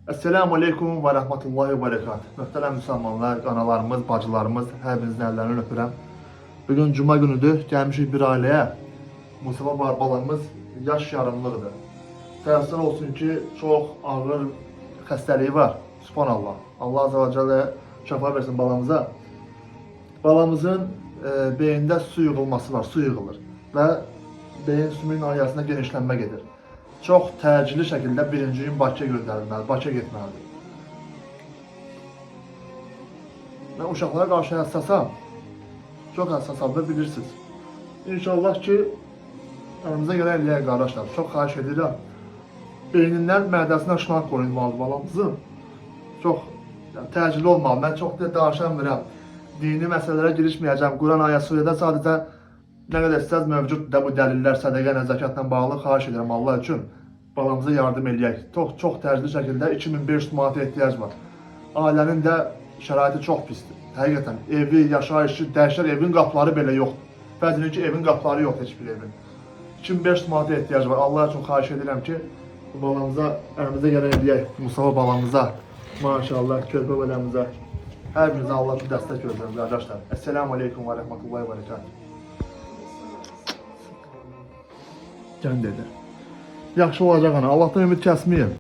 Esselamu Aleyküm ve Rahmetullahi ve Berekatuhu. Möhtərəm müsəlmanlar, analarımız, bacılarımız, hər birinizin əllərini öpürəm. Bugün cuma günüdür, gəlmişik bir ailəyə. Mustafa balamız yaş yarımlıqdır. Təəssüf olsun ki, çox ağır xəstəliyi var. Subhanallah. Allah Azze ve Celle şəfa versin balamıza. Balamızın beyində su yığılması var, su yığılır və beyin sümüyün nahiyəsində genişlənmə gedir. Çox təcili şəkildə birinci gün Bakıya göndərilməli, Bakıya getməlidir. Mən uşaqlara qarşı həssasam, çox həssasam bilirsiniz. İnşallah ki, əlimizə görə eləyək qardaşlar, çox xahiş edirəm. Beynindən, mədəsindən şınaq qoyulmalı balamızın. Çox təcili olmalı, mən çox da danışamıram. Dini məsələlərə girişməyəcəm. Quran ayəsində sadəcə nə qədər istəz mövcuddur da bu dəlillər, sədəqə, nəzakətlə bağlı xahiş edirəm Allah üçün. Balamıza yardım eləyək. Çox təcili şəkildə 2500 manata ehtiyac var. Ailənin də şəraiti çox pisdir. Həqiqətən evi, yaşayışı, dəhşər evin qapıları belə yoxdur. Bəzən ki evin qapıları yoxdur heç bir evin. 2500 manata ehtiyac var. Allah üçün xahiş edirəm ki, bu balamıza əlimizə gələn eləyək. Mustafa balamıza, maşallah, körpə beləmizə. Hər birinizə Allah üçün dəstək gözlərim qardaşlar. Esselamu Aleyküm və Rəhmətullahi və Berekatuhu. Gən dedi. Yaxşı olacaq ana, Allahdan ümid kəsməyin.